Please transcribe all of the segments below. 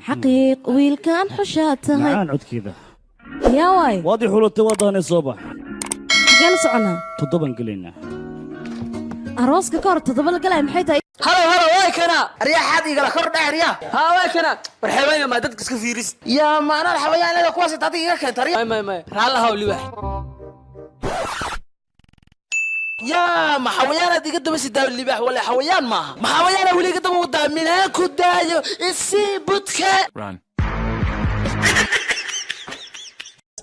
حقيق ويل كان حشاتها معان عد كذا يا واي واضح ولو توضهن الصبح حقين سعنا تضبن قلينا أروسك كور تضبل قلعي محيطة هلا واي كنا ريا حد يقول كور ده ريا ها واي كنا والحيوان ما دتك سكفيرس يا ما أنا الحيوان أنا كواسي تعطيه كنت ريا ما هلا هولي واحد يا ما حويانا دي قدام السداوي اللي بح ولا حويان ما حويانا ولي قدام ودا من هاك ودايو السي بوتكا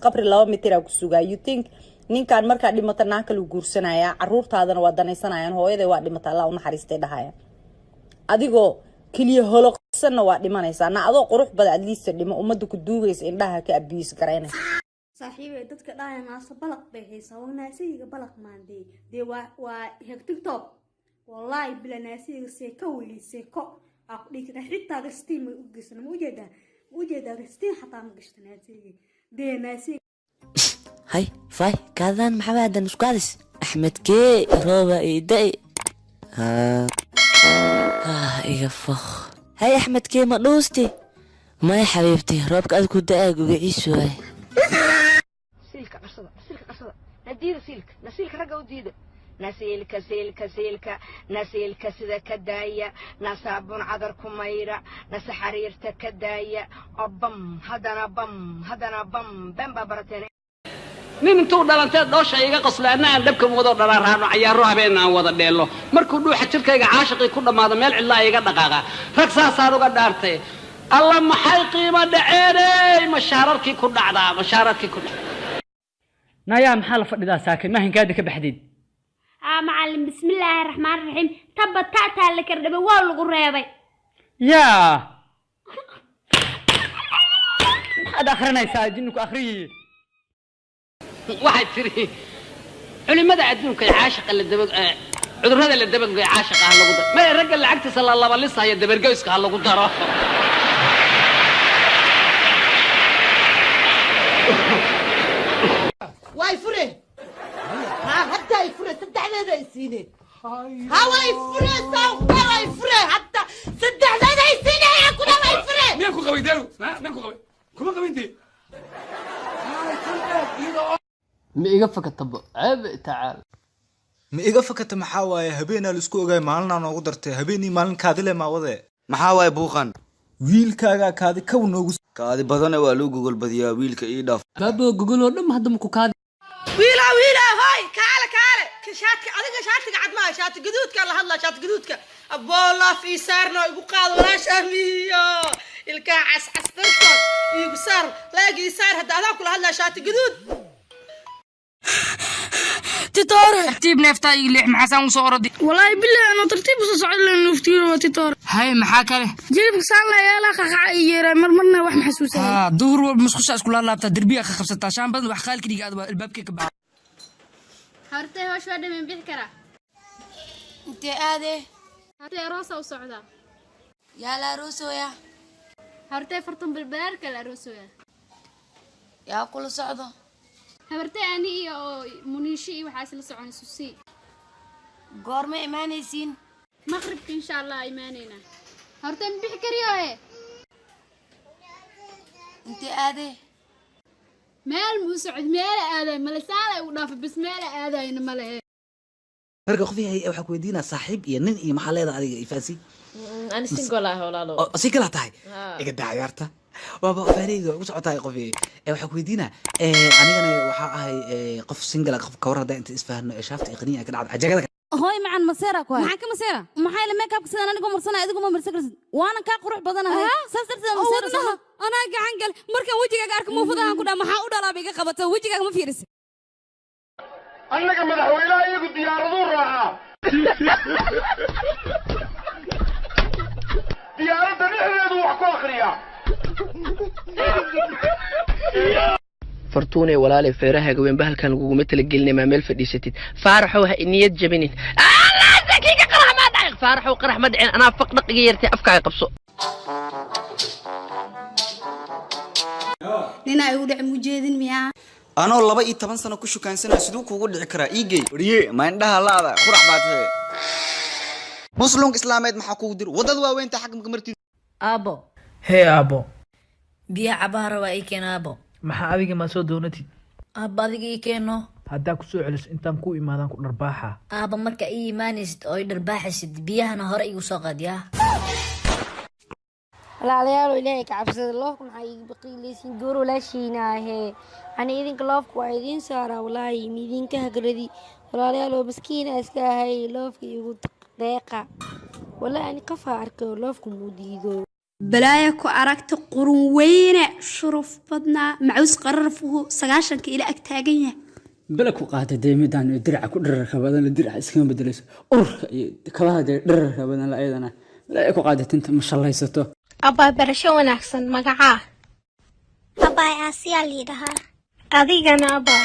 قبر 2 متر ku sugaa you think ninkan marka dhimata naanka lagu guursanaya caruurtaadana waa danaysanayaan hooyaday waa dhimata Allah u naxariistay dhahaya adigoo kaliya holoqsanna waa dhimanaysaa na adoo qurux badan at least dhimo umada ku duugaysa indhaha ka abuse gareynaysa صاحبي dadka dhaayanaas balaq bay haysaa wanaasiga balaq maandey de waa TikTok wallahi bila naasiga seeko wili seeko aqdhigta xitaa steam u gisna mujeda steam xataa ma gishta naasiga de naasiga هاي فاي كذا محمد نسقادس أحمد كي روبا إيداي إيه فخ هاي أحمد كي مقلوستي ما يا حبيبتي روبك أذكر دقاق وقعيش شوي سيلك عصدا ندير نسيلك رقا وديده نسيلك سيدا كداية نصابون عذركم ميرا نس حريرتك كداية أبم هدنا بم بابرتين nin intuu dhalanteed dhoosha iga qoslaana aan dabka wada dhalaraano ciyaaro habeen aan wada dheelo markuu dhuuxa jirkayga caashiqi ku dhamaado meel cidla iga dhaqaaqa rag saasaan uga dhaartay alla maxay qiimo dhaceenay mashaararkii ku dhacdaa naya maxaa la fadhidaa saakin ma hinkaada ka baxdid معلم بسم الله الرحمن الرحيم تبت تاتا لك الربا والله قريبي يا هذا اخرنا يساجنك اخري واحد تري علماء adduunka caashiq la dabag cudurrada la dabag caashiq ah lagu daro ma rag lacagta sallallahu alayhi wasallam dabargeyska lagu daro واي فري ها حتى يفري صدحنا يسيني ها واي فري سوق واي فري حتى صدحنا يسيني يا كنا واي فري مينكو قوي دارو مينكو قوي كما قوي انت ما iga fakatabo ceeb tacaal ma iga fakata maxaa waaye habeen la isku ogaay maalina noogu dartay habeenii maalin kaadile ma wade maxaa waaye buuqan wiilkaaga kaadi kaw noogu kaadi badan waa loo gogol badiyaa wiilka ii dhaaf babo gogol oo dham hadda ku kaadi wiila hay kaale shaati adiga shaatiga cad ma shaati gaduudka la hadla shaati gaduudka aboola fi saarno igu qaado walaasha miyo ilka cascasdarto igu saar laagi saar hadda adaa kula hadla shaati gaduud تيتور ترتيب نفتا يلح محسن وصوردي والله بالله انا ترتيب صعد لنا نفتير تيتور هاي محاكله جيبك سان لا يلا خخع يير مرمرنا wax maxsuusay duur wal musqusha isku laabta darbiga ka qabsata shan badan wax khaalki dhiga albaabka ka baa hortay hoosh waa dhamin bixi kara inta aade hortay roosa u socda yaa la roosooya hortay fartan balbaarka la roosooya yaa kula socdo habartay ani iyo muniishi waxa isla soconayso si goorma imaanaysiin maqribka insha Allah imaanayna hortay bixi kariyo inta aade meel muu socod meel aaday malasaale u dhaaf bis meel aadayna male marka qofii waxa ku weydiina saaxiib iyo nin iyo maxaa leedahay adiga ifaasi أنا single ah walaalo single tahay iga daayarta waaba fariido ugu socotaay qofii waxa ku weydiina anigana waxa ahay qof single qof ka war hada inta isfaahno shaafta iqniya ka dhacdo ajagada هاي معن مسيرة كوي معك مسيرة محايل ما كاب كسر أنا قمر سنة إذا قمر مرسكرس وأنا كقرح بدنا هاي سافرت مسيرة صح أنا قعنقل مركب وجهك أرك مو فضاها كنا محاول ولا بيجا خبطة وجهك ما فيرس أنك مدحوينا يقول ديار ذور راحة ديار دنيا ذو حكوا آخرية فرتوني ولا لي فيرها وين بهالكان لغو مثل قلنا ما ميل فديستيد فارحوا إني جبنين الله دقيقة قرح ما دعيق فارحوا قرح ما دعين أنا فقدق غيرتي أفكار قبصو nina ay u dhac mujeedin miyaa أنا والله بقى 8 سنة كشو كان سنة سدوك وقول عكرا إيجي ريه ما عندها لا هذا قرح بعد مسلم إسلاميد محكو دير وضد وين تحكم كمرتي أبو هي أبو biya cabaara waa ii keenaabo maxaa adiga ma soo doonatid aabba adiga ii keeno haddaa kusoo celiso intaan ku imaadaan ku dharbaaxa aabba marka ii imaanaysid oo ii dharbaaxaysid biyahana hore igu soo qaadiyaa walaalayaal ilaahay ka cabsada loofka maxaa iiga baqiilaysiin goor walaashiinaahe ani idinka loofka waa idiin saaraa walaahi miidinka hagradi walaalayaal oo maskiina iska ahay loofka igu deeqa walaa ani qafaa arkay loofka muu diido balaaya ku aragta qurun weyne shuruf badnaa macuus qararfuhu 9 ila ag taagan yahay bala ku qaata deemidan dirca ku dhararka badan la dirca iska bedelayso urka iyo kabaha dhararka badan la ayadana balaaya ku qaata tinta ma shallaysato abaa barasho wanaagsan magacaa abaa Aasiya liidahaa adigana abaa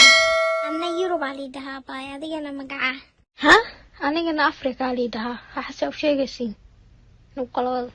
anna Yurub liidahaa abaa adigana magacaa ha anigana Afrika liidahaa waxa soo sheegaysiin nuqalada